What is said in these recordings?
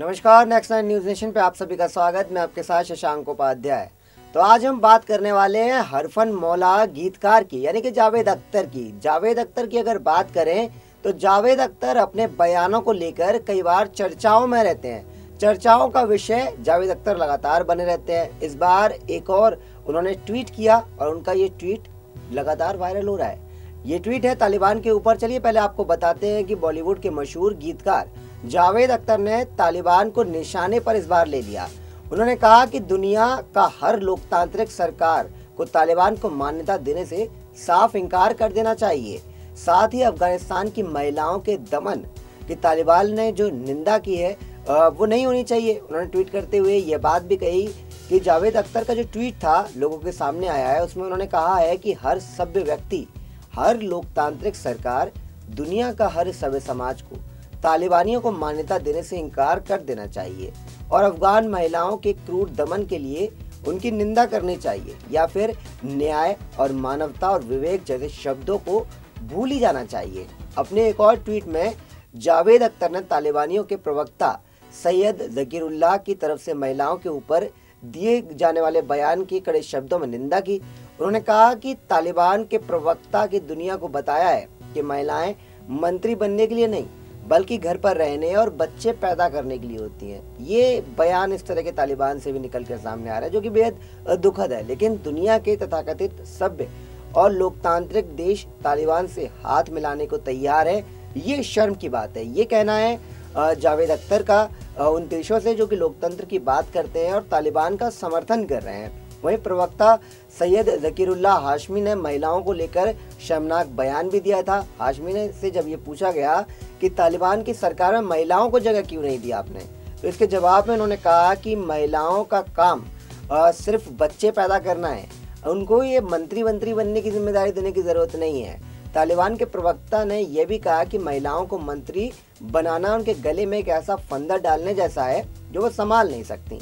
नमस्कार, next nine news nation पे आप सभी का स्वागत। मैं आपके साथ शशांक उपाध्याय। तो आज हम बात करने वाले हैं हरफन मौला गीतकार की, यानी कि जावेद अख्तर की। जावेद अख्तर की अगर बात करें तो जावेद अख्तर अपने बयानों को लेकर कई बार चर्चाओं में रहते हैं। चर्चाओं का विषय जावेद अख्तर लगातार बने रहते हैं। इस बार एक और उन्होंने ट्वीट किया और उनका ये ट्वीट लगातार वायरल हो रहा है। ये ट्वीट है तालिबान के ऊपर। चलिए पहले आपको बताते हैं कि बॉलीवुड के मशहूर गीतकार जावेद अख्तर ने तालिबान को निशाने पर इस बार ले लिया। उन्होंने कहा कि दुनिया का हर लोकतांत्रिक सरकार को तालिबान को मान्यता देने से साफ इनकार कर देना चाहिए। साथ ही अफगानिस्तान की महिलाओं के दमन की तालिबान ने जो निंदा की है वो नहीं होनी चाहिए। उन्होंने ट्वीट करते हुए ये बात भी कही कि जावेद अख्तर का जो ट्वीट था लोगों के सामने आया है, उसमें उन्होंने कहा है कि हर सभ्य व्यक्ति, हर लोकतांत्रिक सरकार, दुनिया का हर सभ्य समाज को तालिबानियों को मान्यता देने से इनकार कर देना चाहिए और अफगान महिलाओं के क्रूर दमन के लिए उनकी निंदा करनी चाहिए, या फिर न्याय और मानवता और विवेक जैसे शब्दों को भूल ही जाना चाहिए। अपने एक और ट्वीट में जावेद अख्तर ने तालिबानियों के प्रवक्ता सैयद ज़कीरुल्लाह की तरफ से महिलाओं के ऊपर दिए जाने वाले बयान की कड़े शब्दों में निंदा की। उन्होंने कहा कि तालिबान के प्रवक्ता की दुनिया को बताया है कि महिलाएं मंत्री बनने के लिए नहीं बल्कि घर पर रहने और बच्चे पैदा करने के लिए होती हैं। ये बयान इस तरह के तालिबान से भी निकल कर सामने आ रहा है, जो कि बेहद दुखद है। लेकिन दुनिया के तथाकथित सभ्य और लोकतांत्रिक देश तालिबान से हाथ मिलाने को तैयार है। ये शर्म की बात है। ये कहना है जावेद अख्तर का उन देशों से जो कि लोकतंत्र की बात करते हैं और तालिबान का समर्थन कर रहे हैं। वहीं प्रवक्ता सैयद ज़कीरुल्लाह हाशमी ने महिलाओं को लेकर शर्मनाक बयान भी दिया था। हाशमी ने से जब ये पूछा गया कि तालिबान की सरकार में महिलाओं को जगह क्यों नहीं दी आपने, तो इसके जवाब में उन्होंने कहा कि महिलाओं का काम सिर्फ बच्चे पैदा करना है, उनको ये मंत्री बनने की जिम्मेदारी देने की जरूरत नहीं है। तालिबान के प्रवक्ता ने यह भी कहा कि महिलाओं को मंत्री बनाना उनके गले में एक ऐसा फंदा डालने जैसा है जो वो संभाल नहीं सकती।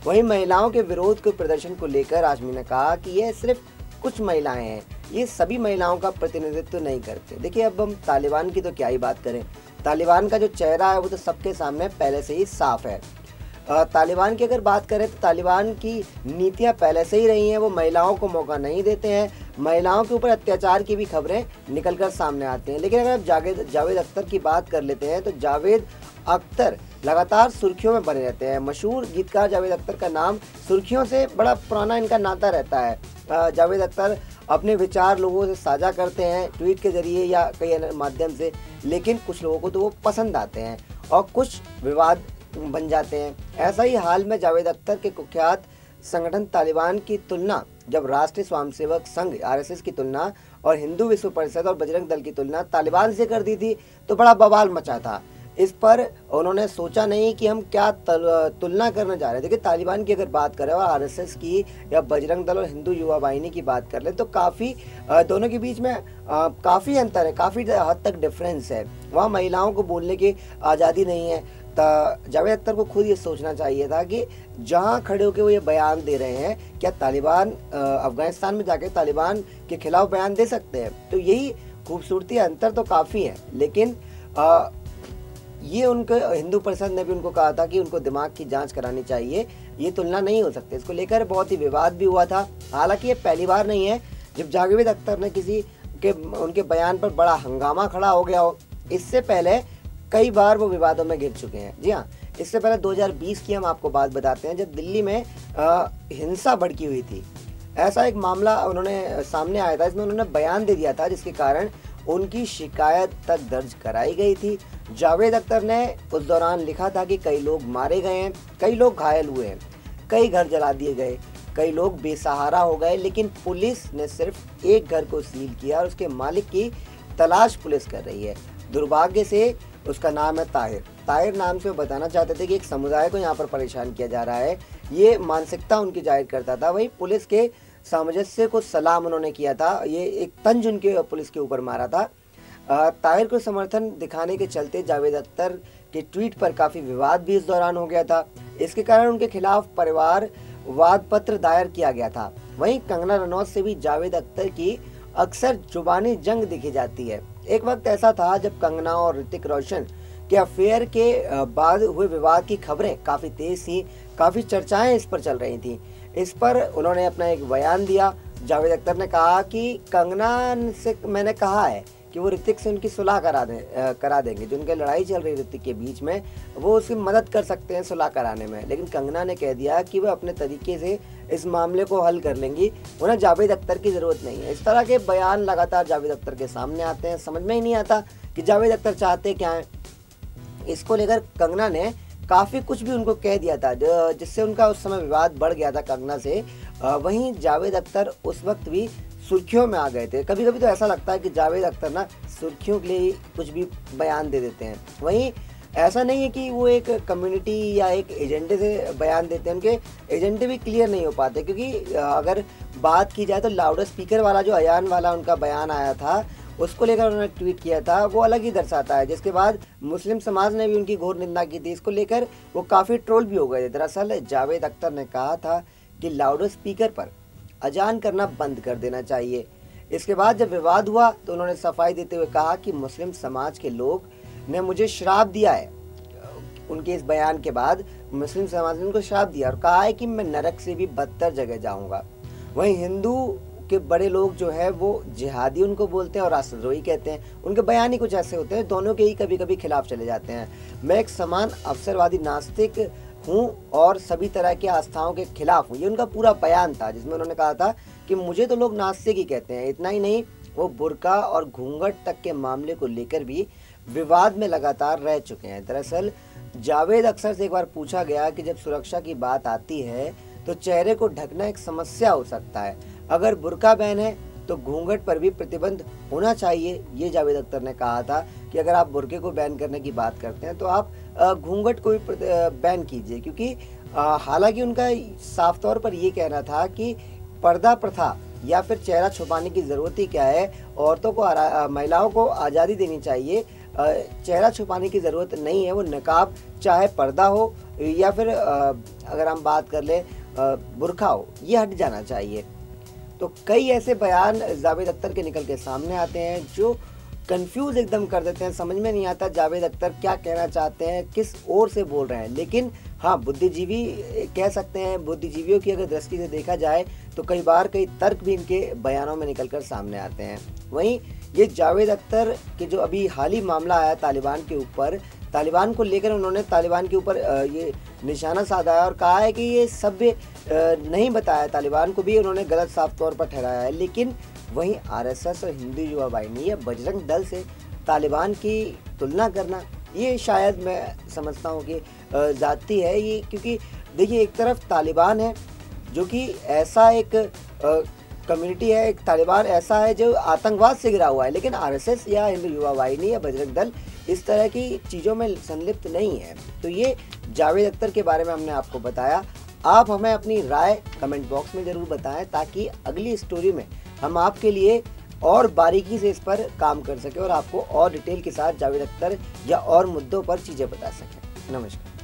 वहीं महिलाओं के विरोध के प्रदर्शन को लेकर हाशमी ने कहा कि यह सिर्फ कुछ महिलाएं हैं, ये सभी महिलाओं का प्रतिनिधित्व नहीं करते। देखिए, अब हम तालिबान की तो क्या ही बात करें। तालिबान का जो चेहरा है वो तो सबके सामने पहले से ही साफ है। तालिबान की अगर बात करें तो तालिबान की नीतियां पहले से ही रही हैं, वो महिलाओं को मौका नहीं देते हैं। महिलाओं के ऊपर अत्याचार की भी खबरें निकलकर सामने आती हैं। लेकिन अगर आप जावेद अख्तर की बात कर लेते हैं तो जावेद अख्तर लगातार सुर्खियों में बने रहते हैं। मशहूर गीतकार जावेद अख्तर का नाम सुर्खियों से बड़ा पुराना इनका नाता रहता है। जावेद अख्तर अपने विचार लोगों से साझा करते हैं ट्वीट के जरिए या कई अन्य माध्यम से, लेकिन कुछ लोगों को तो वो पसंद आते हैं और कुछ विवाद बन जाते हैं। ऐसा ही हाल में जावेद अख्तर के कुख्यात संगठन तालिबान की तुलना, जब राष्ट्रीय स्वयंसेवक संघ RSS की तुलना और हिंदू विश्व परिषद और बजरंग दल की तुलना तालिबान से कर दी थी तो बड़ा बवाल मचा था। इस पर उन्होंने सोचा नहीं कि हम क्या तुलना करने जा रहे हैं। देखिए, तालिबान की अगर बात करें और RSS की या बजरंग दल और हिंदू युवा वाहिनी की बात कर ले तो काफ़ी दोनों के बीच में काफ़ी अंतर है, काफ़ी हद तक डिफरेंस है। वहाँ महिलाओं को बोलने की आज़ादी नहीं है। जावेद अख्तर को खुद ये सोचना चाहिए था कि जहाँ खड़े होकर वो ये बयान दे रहे हैं, क्या तालिबान अफगानिस्तान में जाके तालिबान के खिलाफ बयान दे सकते हैं? तो यही खूबसूरती, अंतर तो काफ़ी है। लेकिन ये उनके हिंदू परिषद ने भी उनको कहा था कि उनको दिमाग की जांच करानी चाहिए, ये तुलना नहीं हो सकती। इसको लेकर बहुत ही विवाद भी हुआ था। हालांकि ये पहली बार नहीं है जब जावेद अख्तर ने किसी के उनके बयान पर बड़ा हंगामा खड़ा हो गया हो। इससे पहले कई बार वो विवादों में घिर चुके हैं। जी हाँ, इससे पहले 2020 की हम आपको बात बताते हैं, जब दिल्ली में हिंसा भड़की हुई थी। ऐसा एक मामला उन्होंने सामने आया था, इसमें उन्होंने बयान दे दिया था जिसके कारण उनकी शिकायत तक दर्ज कराई गई थी। जावेद अख्तर ने उस दौरान लिखा था कि कई लोग मारे गए हैं, कई लोग घायल हुए हैं, कई घर जला दिए गए, कई लोग बेसहारा हो गए, लेकिन पुलिस ने सिर्फ एक घर को सील किया और उसके मालिक की तलाश पुलिस कर रही है। दुर्भाग्य से उसका नाम है ताहिर। ताहिर नाम से वो बताना चाहते थे कि एक समुदाय को यहाँ पर परेशान किया जा रहा है, ये मानसिकता उनकी जाहिर करता था। वही पुलिस के सामंजस्य को सलाम उन्होंने किया था, ये एक तंज उनके पुलिस के ऊपर मारा था। ताहिर को समर्थन दिखाने के चलते जावेद अख्तर के ट्वीट पर काफ़ी विवाद भी इस दौरान हो गया था। इसके कारण उनके खिलाफ परिवार वाद पत्र दायर किया गया था। वहीं कंगना रनौत से भी जावेद अख्तर की अक्सर जुबानी जंग दिखी जाती है। एक वक्त ऐसा था जब कंगना और ऋतिक रोशन कि अफेयर के बाद हुए विवाद की खबरें काफ़ी तेज़ थी, काफ़ी चर्चाएं इस पर चल रही थी। इस पर उन्होंने अपना एक बयान दिया। जावेद अख्तर ने कहा कि कंगना से मैंने कहा है कि वो ऋतिक से उनकी सुलह करा देंगे। जो उनकी लड़ाई चल रही ऋतिक के बीच में, वो उसकी मदद कर सकते हैं सुलह कराने में। लेकिन कंगना ने कह दिया कि वह अपने तरीके से इस मामले को हल कर लेंगी, उन्हें जावेद अख्तर की ज़रूरत नहीं है। इस तरह के बयान लगातार जावेद अख्तर के सामने आते हैं। समझ में ही नहीं आता कि जावेद अख्तर चाहते क्या हैं। इसको लेकर कंगना ने काफ़ी कुछ भी उनको कह दिया था, जिससे उनका उस समय विवाद बढ़ गया था कंगना से। वहीं जावेद अख्तर उस वक्त भी सुर्खियों में आ गए थे। कभी कभी तो ऐसा लगता है कि जावेद अख्तर ना सुर्खियों के लिए कुछ भी बयान दे देते हैं। वहीं ऐसा नहीं है कि वो एक कम्युनिटी या एक एजेंडे से बयान देते हैं, उनके एजेंडे भी क्लियर नहीं हो पाते। क्योंकि अगर बात की जाए तो लाउड स्पीकर वाला जो अयान वाला उनका बयान आया था, उसको लेकर उन्होंने ट्वीट किया था, वो अलग ही दर्शाता है। जिसके बाद मुस्लिम समाज ने भी उनकी घोर निंदा की थी। इसको लेकर वो काफ़ी ट्रोल भी हो गए थे। दरअसल जावेद अख्तर ने कहा था कि लाउड स्पीकर पर अजान करना बंद कर देना चाहिए। इसके बाद जब विवाद हुआ तो उन्होंने सफाई देते हुए कहा कि मुस्लिम समाज के लोग ने मुझे श्राप दिया है। उनके इस बयान के बाद मुस्लिम समाज ने उनको श्राप दिया और कहा है कि मैं नरक से भी बदतर जगह जाऊंगा। वहीं हिंदू के बड़े लोग जो है वो जिहादी उनको बोलते हैं और राष्ट्रद्रोही कहते हैं। उनके बयान ही कुछ ऐसे होते हैं, दोनों के ही कभी कभी खिलाफ चले जाते हैं। मैं एक समान अवसरवादी नास्तिक हूँ और सभी तरह की आस्थाओं के खिलाफ हूँ, ये उनका पूरा बयान था, जिसमें उन्होंने कहा था कि मुझे तो लोग नास्तिक ही कहते हैं। इतना ही नहीं, वो बुर्का और घूंघट तक के मामले को लेकर भी विवाद में लगातार रह चुके हैं। दरअसल जावेद अख्तर से एक बार पूछा गया कि जब सुरक्षा की बात आती है तो चेहरे को ढकना एक समस्या हो सकता है, अगर बुर्का बैन है तो घूंघट पर भी प्रतिबंध होना चाहिए। ये जावेद अख्तर ने कहा था कि अगर आप बुर्के को बैन करने की बात करते हैं तो आप घूंघट को भी बैन कीजिए। क्योंकि हालांकि उनका साफ तौर पर ये कहना था कि पर्दा प्रथा या फिर चेहरा छुपाने की ज़रूरत ही क्या है, औरतों को महिलाओं को आज़ादी देनी चाहिए, चेहरा छुपाने की ज़रूरत नहीं है। वो नकाब चाहे पर्दा हो या फिर अगर हम बात कर ले बुर्का हो, ये हट जाना चाहिए। तो कई ऐसे बयान जावेद अख्तर के निकल के सामने आते हैं जो कंफ्यूज एकदम कर देते हैं। समझ में नहीं आता जावेद अख्तर क्या कहना चाहते हैं, किस ओर से बोल रहे हैं। लेकिन हाँ, बुद्धिजीवी कह सकते हैं, बुद्धिजीवियों की अगर दृष्टि से देखा जाए तो कई बार कई तर्क भी इनके बयानों में निकल कर सामने आते हैं। वहीं ये जावेद अख्तर के जो अभी हाल ही मामला आया तालिबान के ऊपर, तालिबान को लेकर उन्होंने तालिबान के ऊपर ये निशाना साधा है और कहा है कि ये सभ्य नहीं बताया। तालिबान को भी उन्होंने गलत साफ तौर पर ठहराया है। लेकिन वहीं आरएसएस और हिंदू युवा वाहिनी या बजरंग दल से तालिबान की तुलना करना, ये शायद मैं समझता हूँ कि जाती है ये। क्योंकि देखिए, एक तरफ तालिबान है जो कि ऐसा एक कम्युनिटी है, एक तालिबान ऐसा है जो आतंकवाद से घिरा हुआ है, लेकिन आरएसएस या हिंदू युवा वाहिनी या बजरंग दल इस तरह की चीज़ों में संलिप्त नहीं है। तो ये जावेद अख्तर के बारे में हमने आपको बताया। आप हमें अपनी राय कमेंट बॉक्स में ज़रूर बताएं ताकि अगली स्टोरी में हम आपके लिए और बारीकी से इस पर काम कर सकें और आपको और डिटेल के साथ जावेद अख्तर या और मुद्दों पर चीज़ें बता सकें। नमस्कार।